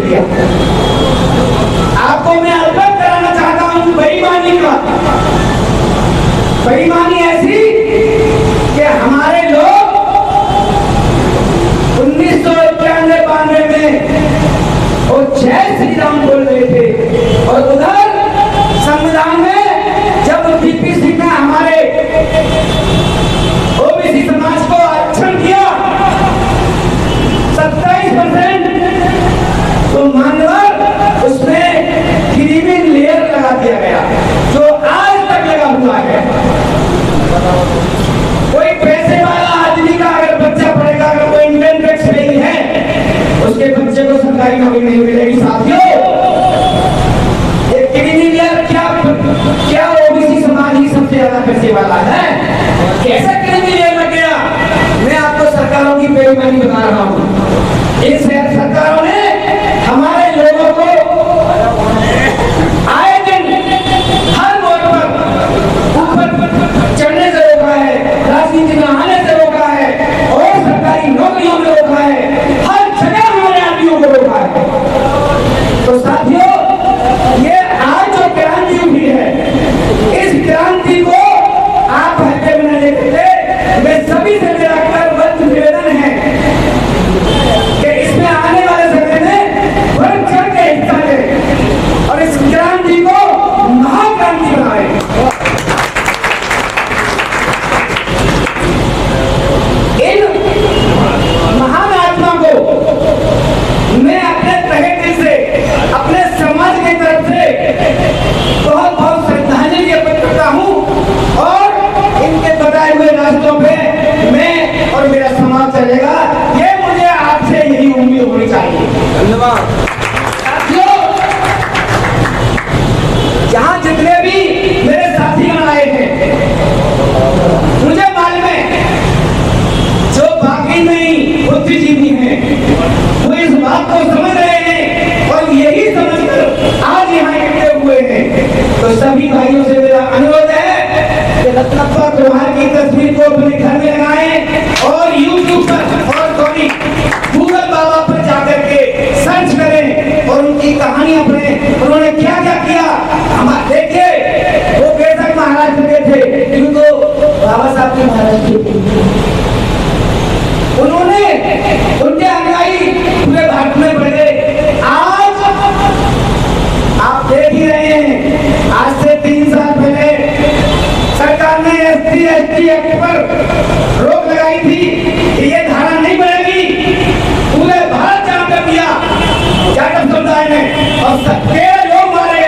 किया। आपको मैं अवगत कराना चाहता हूं बेईमानी का। बेईमानी ऐसी कि हमारे लोग 1991-92 में वो जय श्री राम बोल रहे थे, और उधर संविधान में जब वीपी सिंह ने हमारे ओबीसी समाज को आरक्षण किया 27%, तो मानवर उसमें क्रीमिंग लेयर लगा दिया गया जो आज तक लगा हुआ है। कोई पैसे वाला आदमी का अगर बच्चा पढ़ेगा, अगर कोई इनकम टैक्स नहीं है, उसके बच्चे को सरकारी नौकरी नहीं मिलेगी। साथियों, ये क्रीमिंग लेयर क्या ओबीसी समाज ही सबसे ज्यादा पैसे वाला है? कैसे क्रीमिंग लेयर लग गया? मैं आपको सरकारों की बेईमानी बता रहा हूँ। इन सरकारों ने हमारे लोगों को आए दिन हर मोड़ पर ऊपर चढ़ने से रोका है, राजनीति में आने से रोका है, और सरकारी नौकरियों में रोका है, हर जगह हमारे आदमियों को रोका है। तो साथियों, ये आज जो क्रांति हुई है, इस क्रांति को आप हल्के में न लेते। मैं सभी से मेरा करबद्ध निवेदन है कि इसमें आने वाले समय में बढ़ चढ़ के हिस्सा लें और इस क्रांति को महाक्रांति बनाएं। इन महान आत्मा को मैं अपने तहे दिल से, अपने समाज की तरफ से बहुत बहुत श्रद्धांजलि अर्पित करता हूं, और इनके बताए हुए रास्तों पे मैं और मेरा समाज चलेगा, ये मुझे आपसे यही उम्मीद होनी चाहिए। धन्यवाद। साथियों, यहाँ जितने भी मेरे साथीगण आए हैं, मुझे मालूम है जो बाकी नहीं बुद्धिजीवी हैं, वो इस बात को समझ रहे हैं और यही समझकर आज यहाँ इकट्ठे हुए हैं। तो सभी भाइयों से मेरा अनुरोध है कि रत्नप्पा त्योहार की तस्वीर को अपने घर में लगाएं और यूट्यूब पर और गूगल बाबा पर जाकर के सर्च करें और उनकी कहानियां पढ़ें। उन्होंने क्या क्या किया, हम देखिए, वो बेशक महाराष्ट्र के थे, किंतु बाबा साहब के महाराष्ट्र के, उन्होंने उनके अनुयायी पूरे भारत में बढ़े। आज आप देख ही रहे हैं, आज से 3 साल पहले सरकार ने SC/ST एक्ट पर रोक लगाई थी कि ये धारा नहीं बढ़ेगी। पूरे भारत जाम कर दिया जाटव समुदाय ने, और 13 लोग मारे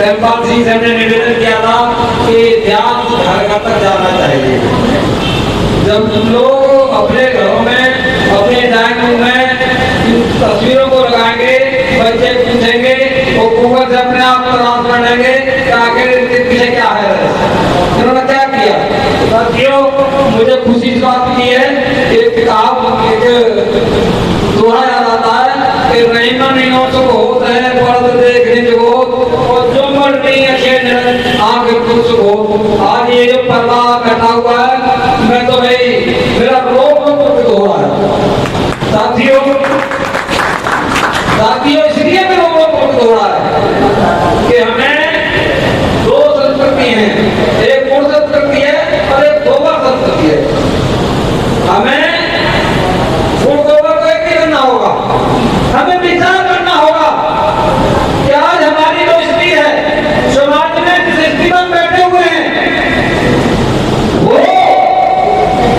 प्रेमपाल सिंह से हमने निवेदन किया था कि ध्यान घर घर तक जाना चाहिए। जब लोग अपने घरों में, अपने ड्राइंग रूम में इन तस्वीरों को लगाएंगे, बच्चे पूछेंगे, वो गूगल से अपने आप तलाश कर लेंगे कि आखिर इनके पीछे क्या है। इन्होंने क्या किया? साथियों, मुझे खुशी इस बात की है, एक दोहा याद आता है कि रहीमन इनों होत है पर्द देखने जो और जो मर नहीं अखेर आगे कुछ हो। आज ये जो पर्दा कटा हुआ है, मैं तो भाई मेरा रोग हो रहा है। साथियों इसलिए मेरा रोग हो रहा है कि हमें दो संस्कृति है, एक मूल संस्कृति है और एक गोबर संस्कृति है। हमें हमें विचार करना होगा कि आज हमारी जो स्थिति है, समाज में जिस स्थिति में बैठे हुए हैं, वो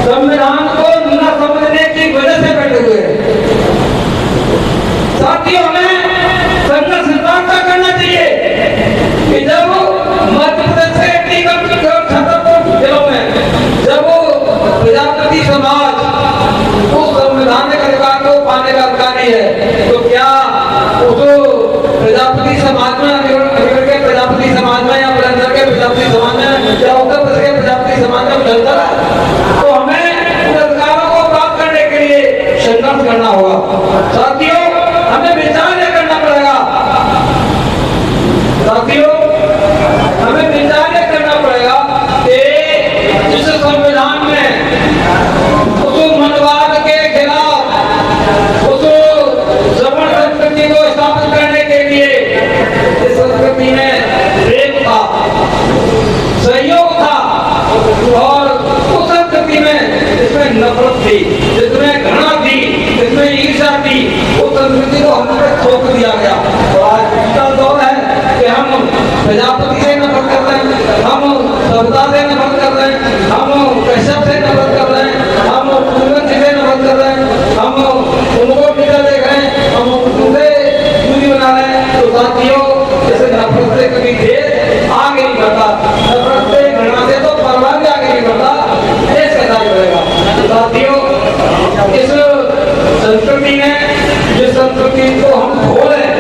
संविधान को न समझने की वजह से बैठे हुए हैं। साथियों, हमें संघर्ष सिद्धांत का करना चाहिए कि जब मध्य प्रदेश के छतरपुर जिलों में जब प्रजापति समाज उस संवैधानिक अधिकार को पाने का अधिकारी है, तो क्या उस प्रजापति समाज में, अलीगढ़ के प्रजापति समाज में या बुलंदशहर के प्रजापति समाज में या उत्तर प्रदेश के प्रजापति समाज में चलता है? तो हमें उन अधिकारों को प्राप्त करने के लिए संघर्ष करना होगा। साथियों, हमें विचार यह करना पड़ेगा। साथियों, हमें विचार यह करना पड़ेगा कि जिस संविधान में उस मनवाद के खिलाफ, उस जबरन संस्कृति को स्थापित करने के लिए इस संस्कृति में प्रेम था, सहयोग था, और उस संस्कृति में जिसमें नफरत थी, जिसमें घृणा थी, जिसमें ईर्ष्या थी, उस संस्कृति को हम पे थोप दिया गया। और आज इसका दौर है कि हम प्रजापति से नफरत कर रहे हैं, हम सभ्यता से नफरत कर रहे हैं, हम कश्यप से नफरत कर रहे हैं, हम कुंदन से नफरत कर रहे हैं, हम उनको नीचा देख रहे हैं, हम उनसे दूरी बना रहे हैं। तो साथियों, जैसे नफरत से कभी देश आगे नहीं बढ़ता, नफरत से, घृणा से तो परवाह भी आगे नहीं बढ़ता, देश कैसा बढ़ेगा? साथियों, इस संस्कृति ने, जिस संस्कृति को हम भूल रहे हैं,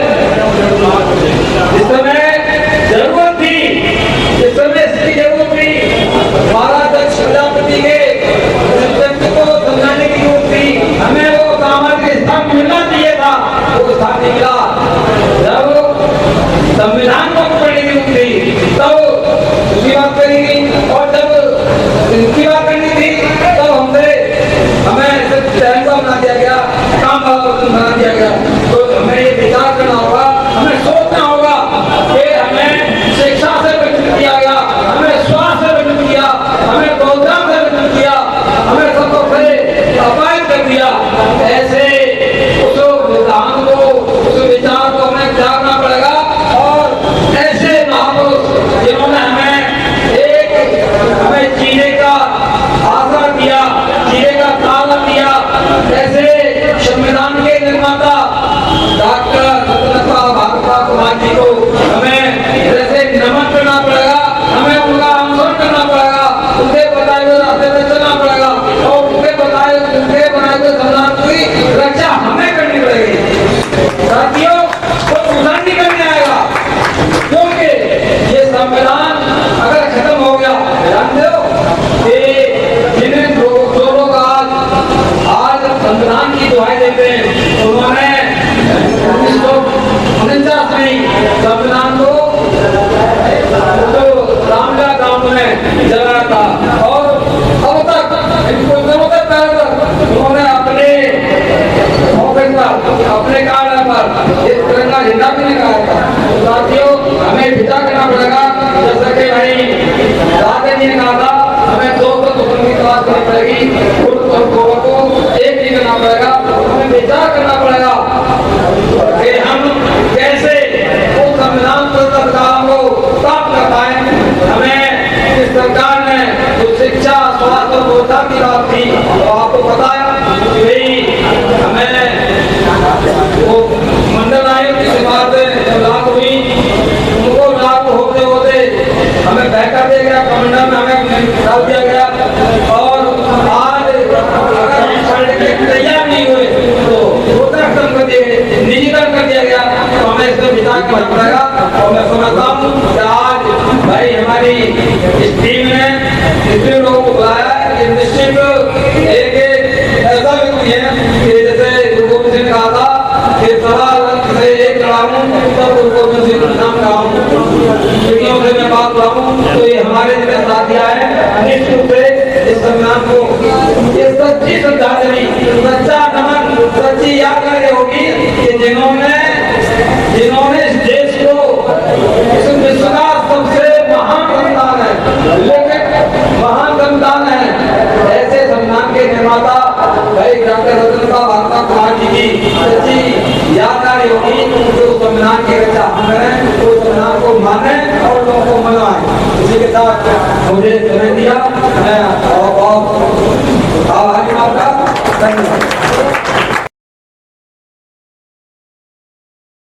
इस समय जरूरत थी, इस समय इसकी जरूरत थी, महाराज दक्ष प्रजापति के व्यक्ति को समझाने की जरूरत थी। हमें वो सामाजिक स्थान मिलना चाहिए था, वो स्थान नहीं मिला। जब संविधान को पढ़ने की जरूरत थी, तब उसकी बात करी गई, और जब इनकी बात करनी थी, तब हमें सिर्फ चैन का बना दिया गया, काम बना दिया गया। तो हमें ये विचार करना होगा, हमें सोचना होगा कि हमें शिक्षा से वंचित किया गया, हमें स्वास्थ्य से वंचित किया, हमें रोजगार से वंचित किया, हमें सबको पहले अपाहिज कर दिया। ऐसे उस विधान को, उस विचार को हमें त्यागना पड़ेगा और ऐसे हमें बहका दिया गया, कमंडल में हमें डाल दिया गया और आज अगर हम छोड़ने के लिए तैयार नहीं हुए तो रोका कर दिया गया, निजीकरण कर दिया गया, तो हमें इसमें विचार करना पड़ेगा। और मैं समझता हूँ कि आज भाई हमारी इस टीम ने इतने लोगों को बुलाया कि निश्चित एक ऐसा व्यक्ति है कि जैसे गुरु गोविंद सिंह ने कहा था कि सदा से एक लड़ा हूँ तब गुरु गोविंद सिंह नाम का हूँ, खिड़कियों से मैं बात रहा हूँ। तो ये हमारे जितने साथी आए निश्चित रूप से इस संविधान को ये सच्ची श्रद्धांजलि, सच्चा नमन, सच्ची यादगार होगी कि जिन्होंने इस देश को इस विश्व का सबसे महान संतान है, लेकिन महान संतान है, ऐसे संविधान के निर्माता भाई डॉक्टर रतन भास्कर कुमार जी की सच्ची यादगार होगी। जो संविधान की रक्षा हम करें, तो संविधान को माने और लोगों को मनवाएं। इसी के साथ मुझे समय दिया, मैं